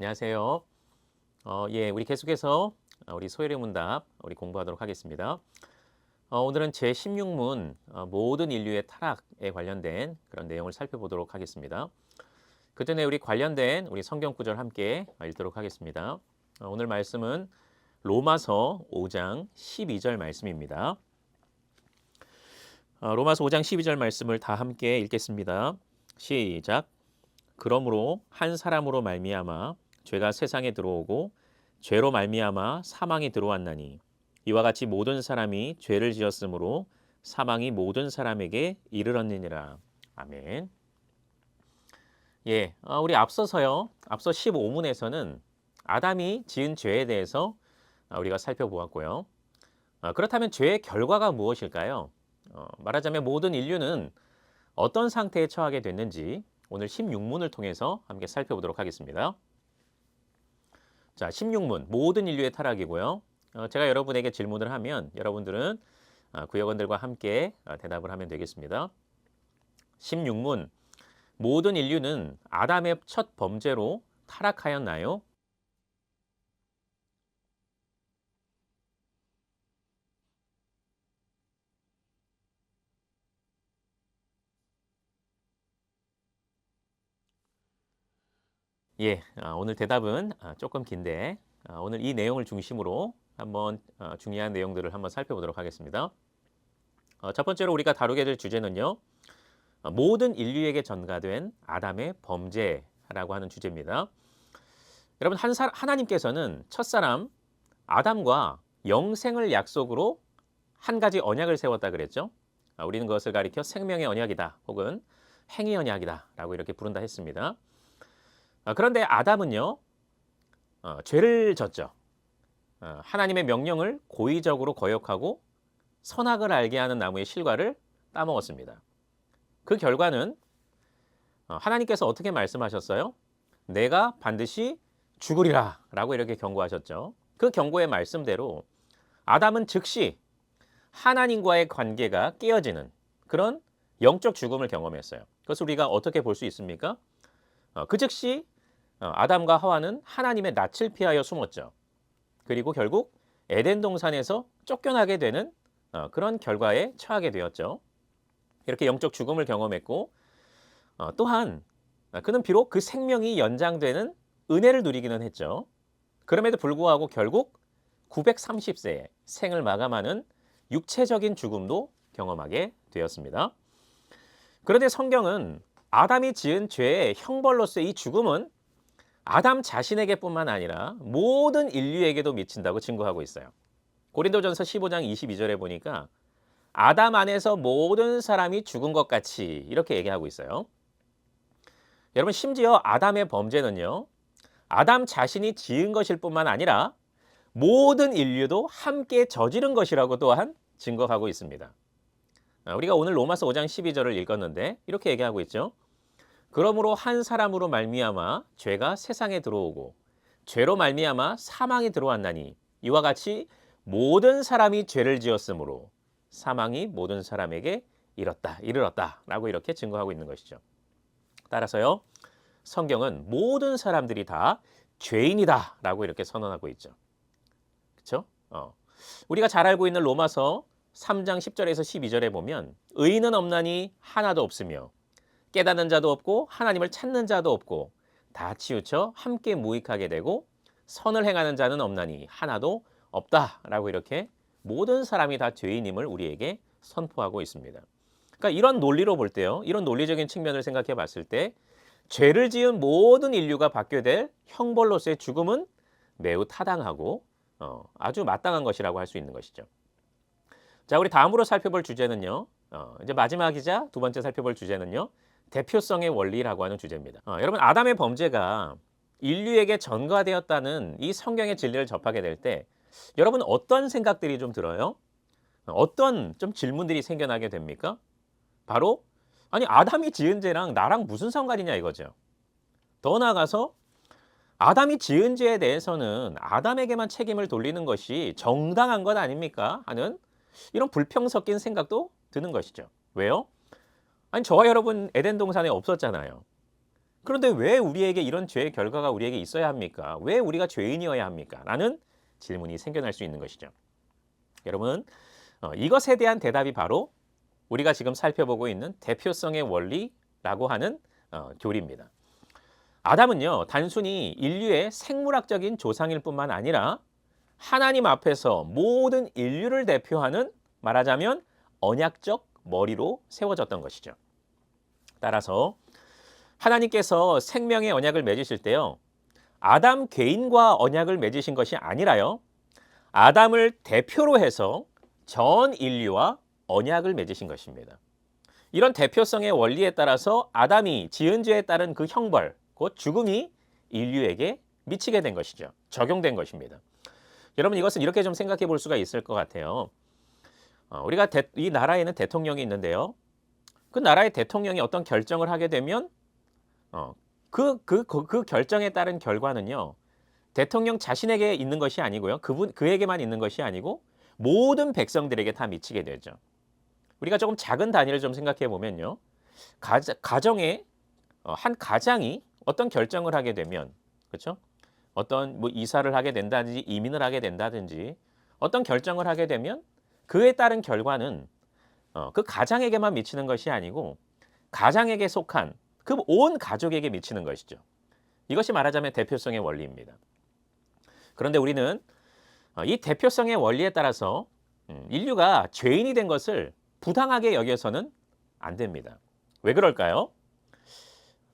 안녕하세요. 우리 계속해서 우리 소열의 문답 우리 공부하도록 하겠습니다. 오늘은 제16문 모든 인류의 타락에 관련된 그런 내용을 살펴보도록 하겠습니다. 그 전에 우리 관련된 우리 성경 구절 함께 읽도록 하겠습니다. 오늘 말씀은 로마서 5장 12절 말씀입니다. 로마서 5장 12절 말씀을 다 함께 읽겠습니다. 시작. 그러므로 한 사람으로 말미암아 죄가 세상에 들어오고 죄로 말미암아 사망이 들어왔나니 이와 같이 모든 사람이 죄를 지었으므로 사망이 모든 사람에게 이르렀느니라. 아멘. 우리 앞서서요. 앞서 15문에서는 아담이 지은 죄에 대해서 우리가 살펴보았고요. 그렇다면 죄의 결과가 무엇일까요? 말하자면 모든 인류는 어떤 상태에 처하게 됐는지 오늘 16문을 통해서 함께 살펴보도록 하겠습니다. 자, 16문 모든 인류의 타락이고요. 제가 여러분에게 질문을 하면 여러분들은 구역원들과 함께 대답을 하면 되겠습니다. 16문 모든 인류는 아담의 첫 범죄로 타락하였나요? 오늘 대답은 조금 긴데 오늘 이 내용을 중심으로 한번 중요한 내용들을 한번 살펴보도록 하겠습니다. 첫 번째로 우리가 다루게 될 주제는요. 모든 인류에게 전가된 아담의 범죄라고 하는 주제입니다. 여러분 하나님께서는 첫사람 아담과 영생을 약속으로 한 가지 언약을 세웠다 그랬죠. 우리는 그것을 가리켜 생명의 언약이다 혹은 행위 언약이다 라고 이렇게 부른다 했습니다. 그런데 아담은요. 죄를 졌죠. 하나님의 명령을 고의적으로 거역하고 선악을 알게 하는 나무의 실과를 따먹었습니다. 그 결과는 하나님께서 어떻게 말씀하셨어요? 내가 반드시 죽으리라 라고 이렇게 경고하셨죠. 그 경고의 말씀대로 아담은 즉시 하나님과의 관계가 깨어지는 그런 영적 죽음을 경험했어요. 그것을 우리가 어떻게 볼 수 있습니까? 그 즉시 아담과 하와는 하나님의 낯을 피하여 숨었죠. 그리고 결국 에덴 동산에서 쫓겨나게 되는 그런 결과에 처하게 되었죠. 이렇게 영적 죽음을 경험했고 또한 그는 비록 그 생명이 연장되는 은혜를 누리기는 했죠. 그럼에도 불구하고 결국 930세에 생을 마감하는 육체적인 죽음도 경험하게 되었습니다. 그런데 성경은 아담이 지은 죄의 형벌로서의 이 죽음은 아담 자신에게뿐만 아니라 모든 인류에게도 미친다고 증거하고 있어요. 고린도전서 15장 22절에 보니까 아담 안에서 모든 사람이 죽은 것 같이 이렇게 얘기하고 있어요. 여러분 심지어 아담의 범죄는요. 아담 자신이 지은 것일 뿐만 아니라 모든 인류도 함께 저지른 것이라고 또한 증거하고 있습니다. 우리가 오늘 로마서 5장 12절을 읽었는데 이렇게 얘기하고 있죠. 그러므로 한 사람으로 말미암아 죄가 세상에 들어오고 죄로 말미암아 사망이 들어왔나니 이와 같이 모든 사람이 죄를 지었으므로 사망이 모든 사람에게 이르렀다라고 이렇게 증거하고 있는 것이죠. 따라서요. 성경은 모든 사람들이 다 죄인이다라고 이렇게 선언하고 있죠. 그렇죠? 우리가 잘 알고 있는 로마서 3장 10절에서 12절에 보면 의인은 없나니 하나도 없으며 깨닫는 자도 없고 하나님을 찾는 자도 없고 다 치우쳐 함께 무익하게 되고 선을 행하는 자는 없나니 하나도 없다라고 이렇게 모든 사람이 다 죄인임을 우리에게 선포하고 있습니다. 그러니까 이런 논리로 볼 때요. 이런 논리적인 측면을 생각해 봤을 때 죄를 지은 모든 인류가 받게 될 형벌로서의 죽음은 매우 타당하고 아주 마땅한 것이라고 할 수 있는 것이죠. 자, 우리 다음으로 살펴볼 주제는요. 이제 마지막이자 두 번째 살펴볼 주제는요. 대표성의 원리라고 하는 주제입니다. 여러분 아담의 범죄가 인류에게 전가되었다는 이 성경의 진리를 접하게 될 때 여러분 어떤 생각들이 좀 들어요? 어떤 좀 질문들이 생겨나게 됩니까? 바로 아니 아담이 지은 죄랑 나랑 무슨 상관이냐 이거죠. 더 나아가서 아담이 지은 죄에 대해서는 아담에게만 책임을 돌리는 것이 정당한 것 아닙니까? 하는 이런 불평 섞인 생각도 드는 것이죠. 왜요? 아니 저와 여러분 에덴 동산에 없었잖아요. 그런데 왜 우리에게 이런 죄의 결과가 우리에게 있어야 합니까? 왜 우리가 죄인이어야 합니까? 라는 질문이 생겨날 수 있는 것이죠. 여러분, 이것에 대한 대답이 바로 우리가 지금 살펴보고 있는 대표성의 원리라고 하는 교리입니다. 아담은요, 단순히 인류의 생물학적인 조상일 뿐만 아니라 하나님 앞에서 모든 인류를 대표하는, 말하자면 언약적 머리로 세워졌던 것이죠. 따라서 하나님께서 생명의 언약을 맺으실 때요, 아담 개인과 언약을 맺으신 것이 아니라요, 아담을 대표로 해서 전 인류와 언약을 맺으신 것입니다. 이런 대표성의 원리에 따라서 아담이 지은 죄에 따른 그 형벌, 곧 죽음이 인류에게 미치게 된 것이죠. 적용된 것입니다. 여러분, 이것은 이렇게 좀 생각해 볼 수가 있을 것 같아요. 우리가 이 나라에는 대통령이 있는데요. 그 나라의 대통령이 어떤 결정을 하게 되면 그 결정에 따른 결과는요, 대통령 자신에게 있는 것이 아니고요, 그에게만 있는 것이 아니고 모든 백성들에게 다 미치게 되죠. 우리가 조금 작은 단위를 좀 생각해 보면요, 가정에 한 가장이 어떤 결정을 하게 되면, 그렇죠? 어떤 뭐 이사를 하게 된다든지 이민을 하게 된다든지 어떤 결정을 하게 되면 그에 따른 결과는 그 가장에게만 미치는 것이 아니고 가장에게 속한 그 온 가족에게 미치는 것이죠. 이것이 말하자면 대표성의 원리입니다. 그런데 우리는 이 대표성의 원리에 따라서 인류가 죄인이 된 것을 부당하게 여겨서는 안 됩니다. 왜 그럴까요?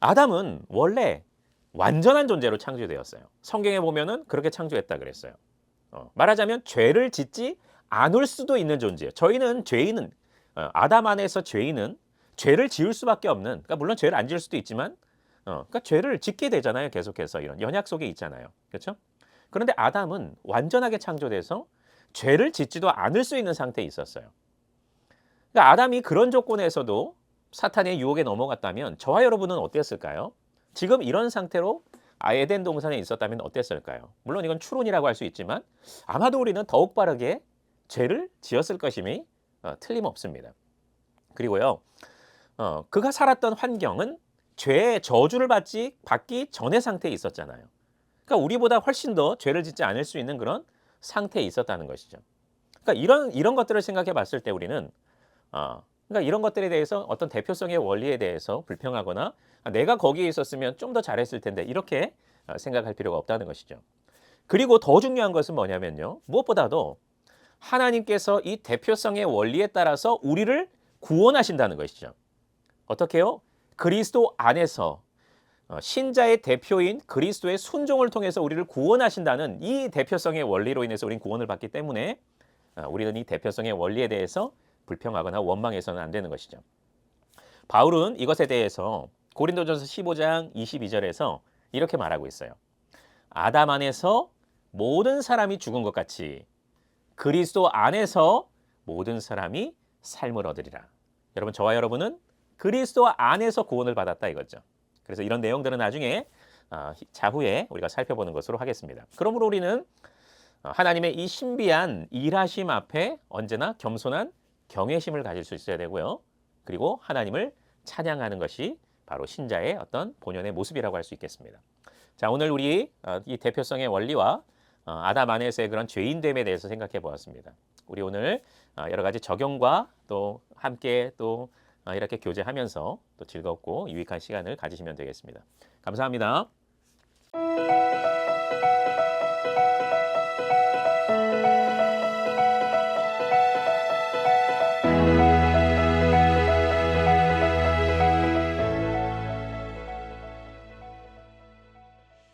아담은 원래 완전한 존재로 창조되었어요. 성경에 보면은 그렇게 창조했다 그랬어요. 말하자면 죄를 짓지 않을 수도 있는 존재예요. 저희는 죄인은 아담 안에서 죄인은 죄를 지을 수밖에 없는, 그러니까 물론 죄를 안 지을 수도 있지만 그러니까 죄를 짓게 되잖아요. 계속해서 이런 연약 속에 있잖아요. 그렇죠? 그런데 아담은 완전하게 창조돼서 죄를 짓지도 않을 수 있는 상태에 있었어요. 그러니까 아담이 그런 조건에서도 사탄의 유혹에 넘어갔다면 저와 여러분은 어땠을까요? 지금 이런 상태로 에덴 동산에 있었다면 어땠을까요? 물론 이건 추론이라고 할 수 있지만 아마도 우리는 더욱 빠르게 죄를 지었을 것임이 틀림없습니다. 그리고요, 그가 살았던 환경은 죄의 저주를 받기 전의 상태에 있었잖아요. 그러니까 우리보다 훨씬 더 죄를 짓지 않을 수 있는 그런 상태에 있었다는 것이죠. 그러니까 이런 것들을 생각해 봤을 때 우리는 그러니까 이런 것들에 대해서 어떤 대표성의 원리에 대해서 불평하거나 내가 거기에 있었으면 좀 더 잘했을 텐데 이렇게 생각할 필요가 없다는 것이죠. 그리고 더 중요한 것은 뭐냐면요, 무엇보다도 하나님께서 이 대표성의 원리에 따라서 우리를 구원하신다는 것이죠. 어떻게요? 그리스도 안에서 신자의 대표인 그리스도의 순종을 통해서 우리를 구원하신다는 이 대표성의 원리로 인해서 우리는 구원을 받기 때문에 우리는 이 대표성의 원리에 대해서 불평하거나 원망해서는 안 되는 것이죠. 바울은 이것에 대해서 고린도전서 15장 22절에서 이렇게 말하고 있어요. 아담 안에서 모든 사람이 죽은 것 같이 그리스도 안에서 모든 사람이 삶을 얻으리라. 여러분, 저와 여러분은 그리스도 안에서 구원을 받았다 이거죠. 그래서 이런 내용들은 나중에 자후에 우리가 살펴보는 것으로 하겠습니다. 그러므로 우리는 하나님의 이 신비한 일하심 앞에 언제나 겸손한 경외심을 가질 수 있어야 되고요. 그리고 하나님을 찬양하는 것이 바로 신자의 어떤 본연의 모습이라고 할 수 있겠습니다. 자, 오늘 우리 이 대표성의 원리와 아담 안에서의 그런 죄인됨에 대해서 생각해 보았습니다. 우리 오늘 여러 가지 적용과 또 함께 또 이렇게 교제하면서 또 즐겁고 유익한 시간을 가지시면 되겠습니다. 감사합니다.